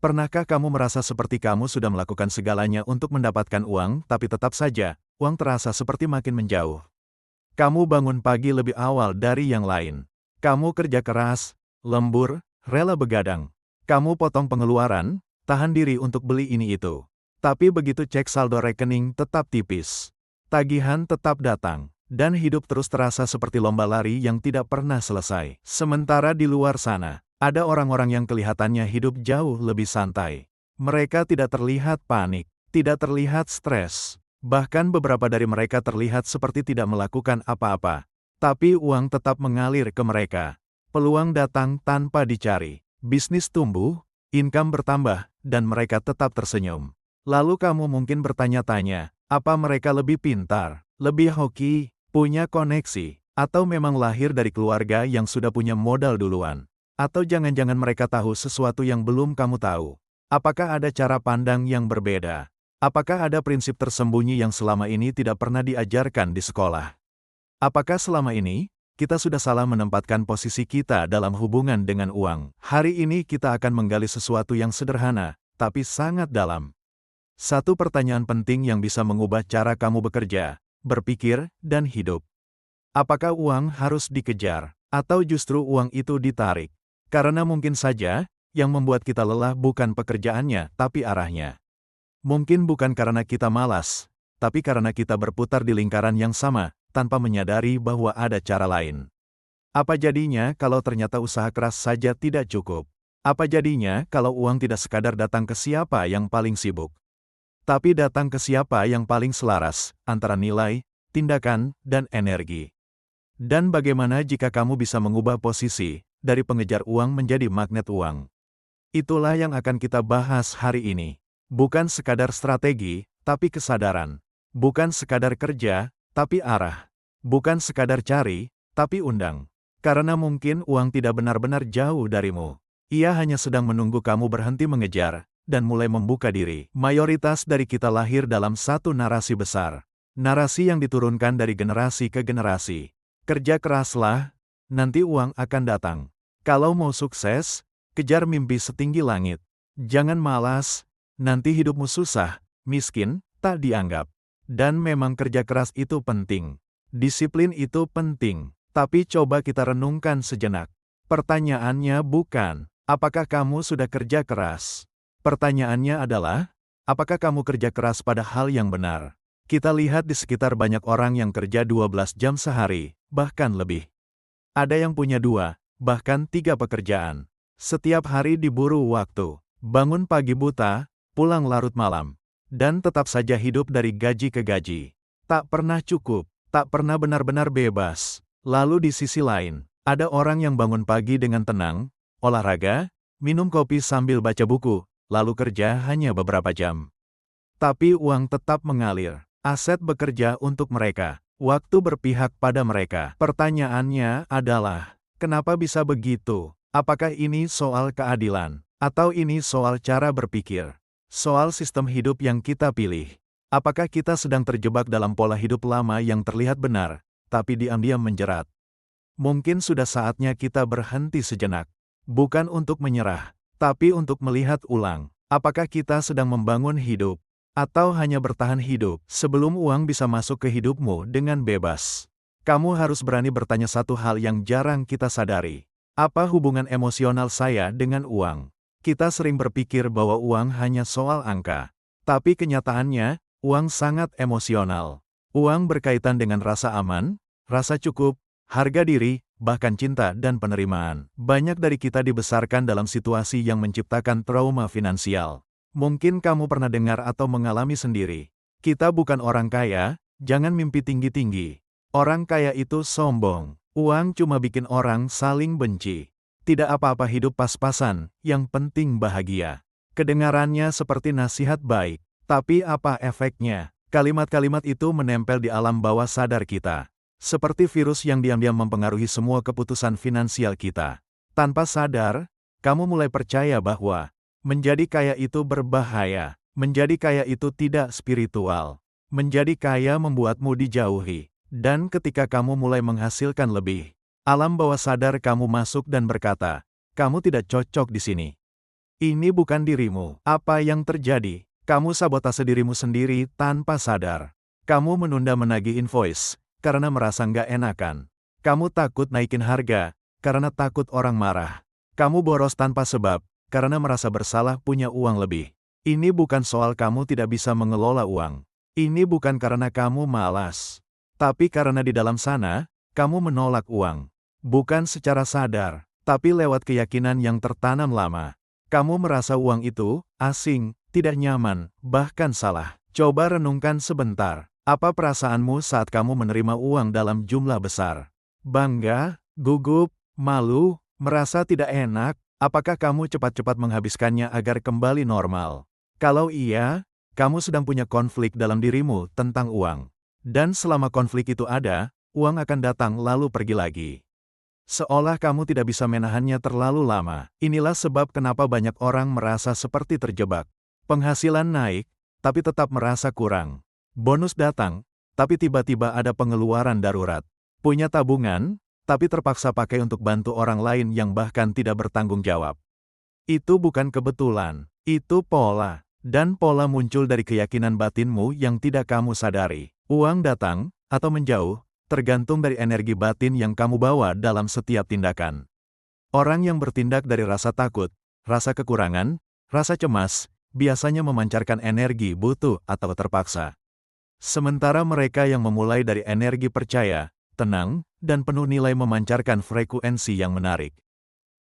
Pernahkah kamu merasa seperti kamu sudah melakukan segalanya untuk mendapatkan uang, tapi tetap saja, uang terasa seperti makin menjauh? Kamu bangun pagi lebih awal dari yang lain. Kamu kerja keras, lembur, rela begadang. Kamu potong pengeluaran, tahan diri untuk beli ini itu. Tapi begitu cek saldo rekening tetap tipis. Tagihan tetap datang. Dan hidup terus terasa seperti lomba lari yang tidak pernah selesai. Sementara di luar sana, ada orang-orang yang kelihatannya hidup jauh lebih santai. Mereka tidak terlihat panik, tidak terlihat stres. Bahkan beberapa dari mereka terlihat seperti tidak melakukan apa-apa. Tapi uang tetap mengalir ke mereka. Peluang datang tanpa dicari. Bisnis tumbuh, income bertambah, dan mereka tetap tersenyum. Lalu kamu mungkin bertanya-tanya, apa mereka lebih pintar, lebih hoki, punya koneksi, atau memang lahir dari keluarga yang sudah punya modal duluan? Atau jangan-jangan mereka tahu sesuatu yang belum kamu tahu? Apakah ada cara pandang yang berbeda? Apakah ada prinsip tersembunyi yang selama ini tidak pernah diajarkan di sekolah? Apakah selama ini, kita sudah salah menempatkan posisi kita dalam hubungan dengan uang? Hari ini kita akan menggali sesuatu yang sederhana, tapi sangat dalam. Satu pertanyaan penting yang bisa mengubah cara kamu bekerja, berpikir, dan hidup. Apakah uang harus dikejar, atau justru uang itu ditarik? Karena mungkin saja, yang membuat kita lelah bukan pekerjaannya, tapi arahnya. Mungkin bukan karena kita malas, tapi karena kita berputar di lingkaran yang sama, tanpa menyadari bahwa ada cara lain. Apa jadinya kalau ternyata usaha keras saja tidak cukup? Apa jadinya kalau uang tidak sekadar datang ke siapa yang paling sibuk, tapi datang ke siapa yang paling selaras, antara nilai, tindakan, dan energi? Dan bagaimana jika kamu bisa mengubah posisi, dari pengejar uang menjadi magnet uang? Itulah yang akan kita bahas hari ini. Bukan sekadar strategi, tapi kesadaran. Bukan sekadar kerja, tapi arah. Bukan sekadar cari, tapi undang. Karena mungkin uang tidak benar-benar jauh darimu. Ia hanya sedang menunggu kamu berhenti mengejar, dan mulai membuka diri. Mayoritas dari kita lahir dalam satu narasi besar. Narasi yang diturunkan dari generasi ke generasi. Kerja keraslah, nanti uang akan datang. Kalau mau sukses, kejar mimpi setinggi langit. Jangan malas, nanti hidupmu susah, miskin, tak dianggap. Dan memang kerja keras itu penting. Disiplin itu penting. Tapi coba kita renungkan sejenak. Pertanyaannya bukan, apakah kamu sudah kerja keras? Pertanyaannya adalah, apakah kamu kerja keras pada hal yang benar? Kita lihat di sekitar banyak orang yang kerja 12 jam sehari, bahkan lebih. Ada yang punya 2, bahkan 3 pekerjaan. Setiap hari diburu waktu, bangun pagi buta, pulang larut malam, dan tetap saja hidup dari gaji ke gaji. Tak pernah cukup, tak pernah benar-benar bebas. Lalu di sisi lain, ada orang yang bangun pagi dengan tenang, olahraga, minum kopi sambil baca buku, lalu kerja hanya beberapa jam. Tapi uang tetap mengalir, aset bekerja untuk mereka, waktu berpihak pada mereka. Pertanyaannya adalah, kenapa bisa begitu? Apakah ini soal keadilan? Atau ini soal cara berpikir? Soal sistem hidup yang kita pilih? Apakah kita sedang terjebak dalam pola hidup lama yang terlihat benar, tapi diam-diam menjerat? Mungkin sudah saatnya kita berhenti sejenak. Bukan untuk menyerah, tapi untuk melihat ulang, apakah kita sedang membangun hidup, atau hanya bertahan hidup, sebelum uang bisa masuk ke hidupmu dengan bebas. Kamu harus berani bertanya satu hal yang jarang kita sadari. Apa hubungan emosional saya dengan uang? Kita sering berpikir bahwa uang hanya soal angka. Tapi kenyataannya, uang sangat emosional. Uang berkaitan dengan rasa aman, rasa cukup, harga diri, bahkan cinta dan penerimaan. Banyak dari kita dibesarkan dalam situasi yang menciptakan trauma finansial. Mungkin kamu pernah dengar atau mengalami sendiri. Kita bukan orang kaya, jangan mimpi tinggi-tinggi. Orang kaya itu sombong. Uang cuma bikin orang saling benci. Tidak apa-apa hidup pas-pasan, yang penting bahagia. Kedengarannya seperti nasihat baik, tapi apa efeknya? Kalimat-kalimat itu menempel di alam bawah sadar kita. Seperti virus yang diam-diam mempengaruhi semua keputusan finansial kita. Tanpa sadar, kamu mulai percaya bahwa menjadi kaya itu berbahaya, menjadi kaya itu tidak spiritual, menjadi kaya membuatmu dijauhi, dan ketika kamu mulai menghasilkan lebih, alam bawah sadar kamu masuk dan berkata, kamu tidak cocok di sini. Ini bukan dirimu. Apa yang terjadi? Kamu sabotase dirimu sendiri tanpa sadar. Kamu menunda menagih invoice karena merasa nggak enakan. Kamu takut naikin harga karena takut orang marah. Kamu boros tanpa sebab karena merasa bersalah punya uang lebih. Ini bukan soal kamu tidak bisa mengelola uang. Ini bukan karena kamu malas. Tapi karena di dalam sana, kamu menolak uang. Bukan secara sadar, tapi lewat keyakinan yang tertanam lama. Kamu merasa uang itu asing, tidak nyaman, bahkan salah. Coba renungkan sebentar. Apa perasaanmu saat kamu menerima uang dalam jumlah besar? Bangga, gugup, malu, merasa tidak enak? Apakah kamu cepat-cepat menghabiskannya agar kembali normal? Kalau iya, kamu sedang punya konflik dalam dirimu tentang uang. Dan selama konflik itu ada, uang akan datang lalu pergi lagi. Seolah kamu tidak bisa menahannya terlalu lama. Inilah sebab kenapa banyak orang merasa seperti terjebak. Penghasilan naik, tapi tetap merasa kurang. Bonus datang, tapi tiba-tiba ada pengeluaran darurat. Punya tabungan, tapi terpaksa pakai untuk bantu orang lain yang bahkan tidak bertanggung jawab. Itu bukan kebetulan, itu pola. Dan pola muncul dari keyakinan batinmu yang tidak kamu sadari. Uang datang, atau menjauh, tergantung dari energi batin yang kamu bawa dalam setiap tindakan. Orang yang bertindak dari rasa takut, rasa kekurangan, rasa cemas, biasanya memancarkan energi butuh atau terpaksa. Sementara mereka yang memulai dari energi percaya, tenang, dan penuh nilai memancarkan frekuensi yang menarik.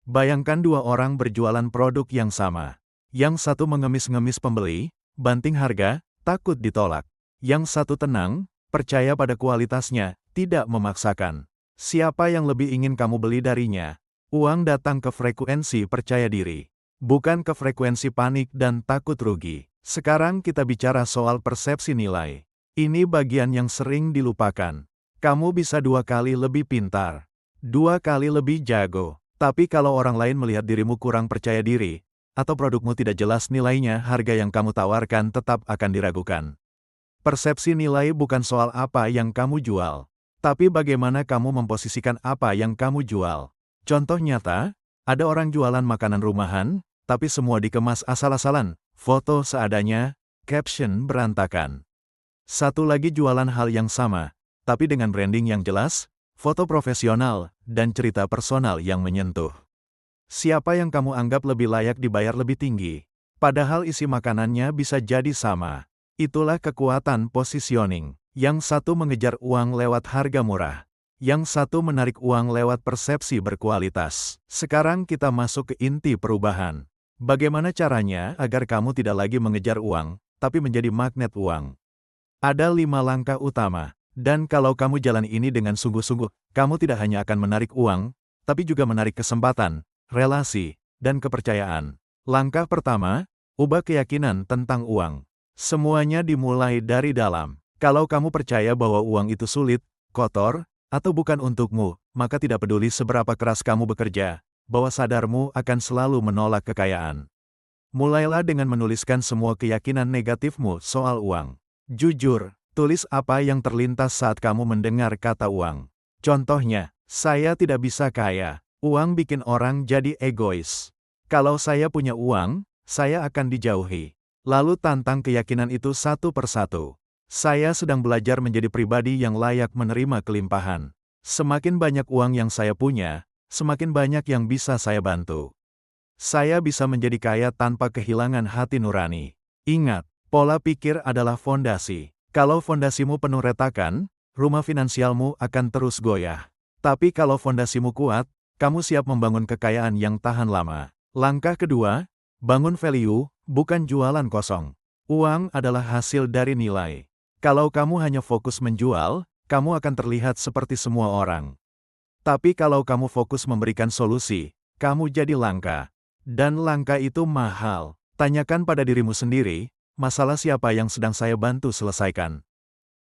Bayangkan dua orang berjualan produk yang sama. Yang satu mengemis-ngemis pembeli, banting harga, takut ditolak. Yang satu tenang, percaya pada kualitasnya, tidak memaksakan. Siapa yang lebih ingin kamu beli darinya? Uang datang ke frekuensi percaya diri, bukan ke frekuensi panik dan takut rugi. Sekarang kita bicara soal persepsi nilai. Ini bagian yang sering dilupakan. Kamu bisa 2 kali lebih pintar, 2 kali lebih jago. Tapi kalau orang lain melihat dirimu kurang percaya diri, atau produkmu tidak jelas nilainya, harga yang kamu tawarkan tetap akan diragukan. Persepsi nilai bukan soal apa yang kamu jual, tapi bagaimana kamu memposisikan apa yang kamu jual. Contoh nyata, ada orang jualan makanan rumahan, tapi semua dikemas asal-asalan, foto seadanya, caption berantakan. Satu lagi jualan hal yang sama, tapi dengan branding yang jelas, foto profesional, dan cerita personal yang menyentuh. Siapa yang kamu anggap lebih layak dibayar lebih tinggi? Padahal isi makanannya bisa jadi sama. Itulah kekuatan positioning. Yang satu mengejar uang lewat harga murah. Yang satu menarik uang lewat persepsi berkualitas. Sekarang kita masuk ke inti perubahan. Bagaimana caranya agar kamu tidak lagi mengejar uang, tapi menjadi magnet uang? Ada 5 langkah utama. Dan kalau kamu jalan ini dengan sungguh-sungguh, kamu tidak hanya akan menarik uang, tapi juga menarik kesempatan, relasi, dan kepercayaan. Langkah pertama, ubah keyakinan tentang uang. Semuanya dimulai dari dalam. Kalau kamu percaya bahwa uang itu sulit, kotor, atau bukan untukmu, maka tidak peduli seberapa keras kamu bekerja, bawah sadarmu akan selalu menolak kekayaan. Mulailah dengan menuliskan semua keyakinan negatifmu soal uang. Jujur, tulis apa yang terlintas saat kamu mendengar kata uang. Contohnya, saya tidak bisa kaya. Uang bikin orang jadi egois. Kalau saya punya uang, saya akan dijauhi. Lalu tantang keyakinan itu satu persatu. Saya sedang belajar menjadi pribadi yang layak menerima kelimpahan. Semakin banyak uang yang saya punya, semakin banyak yang bisa saya bantu. Saya bisa menjadi kaya tanpa kehilangan hati nurani. Ingat, pola pikir adalah fondasi. Kalau fondasimu penuh retakan, rumah finansialmu akan terus goyah. Tapi kalau fondasimu kuat, kamu siap membangun kekayaan yang tahan lama. Langkah kedua, bangun value, bukan jualan kosong. Uang adalah hasil dari nilai. Kalau kamu hanya fokus menjual, kamu akan terlihat seperti semua orang. Tapi kalau kamu fokus memberikan solusi, kamu jadi langka. Dan langka itu mahal. Tanyakan pada dirimu sendiri, masalah siapa yang sedang saya bantu selesaikan?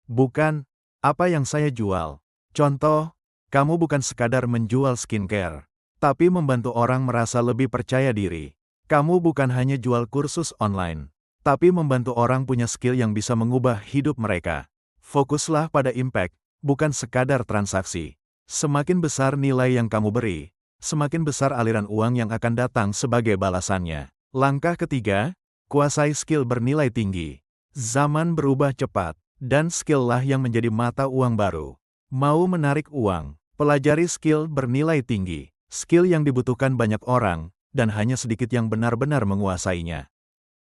Bukan, apa yang saya jual. Contoh, kamu bukan sekadar menjual skincare, tapi membantu orang merasa lebih percaya diri. Kamu bukan hanya jual kursus online, tapi membantu orang punya skill yang bisa mengubah hidup mereka. Fokuslah pada impact, bukan sekadar transaksi. Semakin besar nilai yang kamu beri, semakin besar aliran uang yang akan datang sebagai balasannya. Langkah ketiga, kuasai skill bernilai tinggi. Zaman berubah cepat, dan skill-lah yang menjadi mata uang baru. Mau menarik uang, pelajari skill bernilai tinggi. Skill yang dibutuhkan banyak orang, dan hanya sedikit yang benar-benar menguasainya.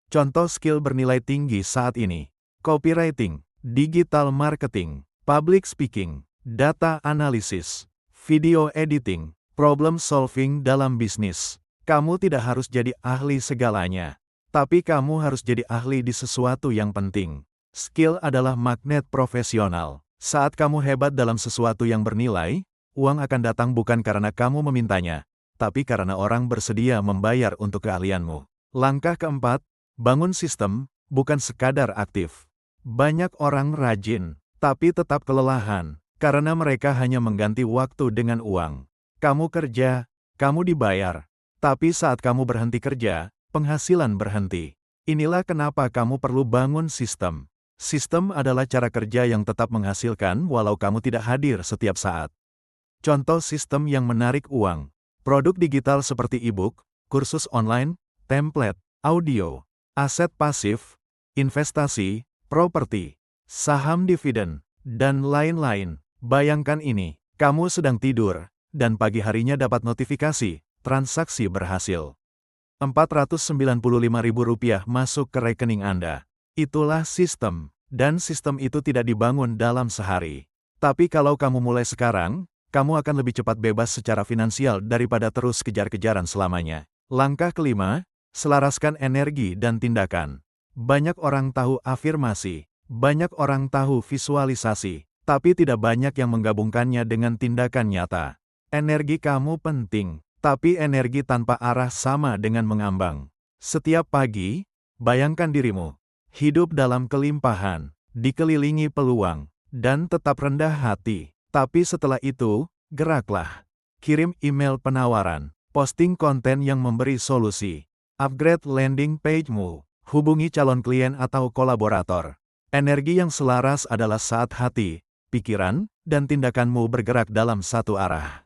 Contoh skill bernilai tinggi saat ini: copywriting, digital marketing, public speaking, data analysis, video editing, problem solving dalam bisnis. Kamu tidak harus jadi ahli segalanya, tapi kamu harus jadi ahli di sesuatu yang penting. Skill adalah magnet profesional. Saat kamu hebat dalam sesuatu yang bernilai, uang akan datang bukan karena kamu memintanya, tapi karena orang bersedia membayar untuk keahlianmu. Langkah keempat, bangun sistem, bukan sekadar aktif. Banyak orang rajin, tapi tetap kelelahan, karena mereka hanya mengganti waktu dengan uang. Kamu kerja, kamu dibayar. Tapi saat kamu berhenti kerja, penghasilan berhenti. Inilah kenapa kamu perlu bangun sistem. Sistem adalah cara kerja yang tetap menghasilkan walau kamu tidak hadir setiap saat. Contoh sistem yang menarik uang: produk digital seperti e-book, kursus online, template, audio, aset pasif, investasi, properti, saham dividen, dan lain-lain. Bayangkan ini, kamu sedang tidur, dan pagi harinya dapat notifikasi, transaksi berhasil. Rp495.000 masuk ke rekening Anda. Itulah sistem, dan sistem itu tidak dibangun dalam sehari. Tapi kalau kamu mulai sekarang, kamu akan lebih cepat bebas secara finansial daripada terus kejar-kejaran selamanya. Langkah kelima, selaraskan energi dan tindakan. Banyak orang tahu afirmasi, banyak orang tahu visualisasi, tapi tidak banyak yang menggabungkannya dengan tindakan nyata. Energi kamu penting. Tapi energi tanpa arah sama dengan mengambang. Setiap pagi, bayangkan dirimu hidup dalam kelimpahan, dikelilingi peluang, dan tetap rendah hati. Tapi setelah itu, geraklah. Kirim email penawaran, posting konten yang memberi solusi, upgrade landing page-mu, hubungi calon klien atau kolaborator. Energi yang selaras adalah saat hati, pikiran, dan tindakanmu bergerak dalam satu arah.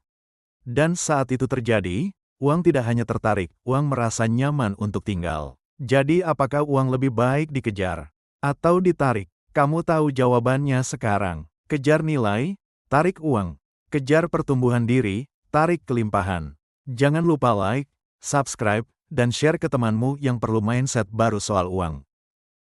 Dan saat itu terjadi, uang tidak hanya tertarik, uang merasa nyaman untuk tinggal. Jadi apakah uang lebih baik dikejar atau ditarik? Kamu tahu jawabannya sekarang. Kejar nilai, tarik uang. Kejar pertumbuhan diri, tarik kelimpahan. Jangan lupa like, subscribe, dan share ke temanmu yang perlu mindset baru soal uang.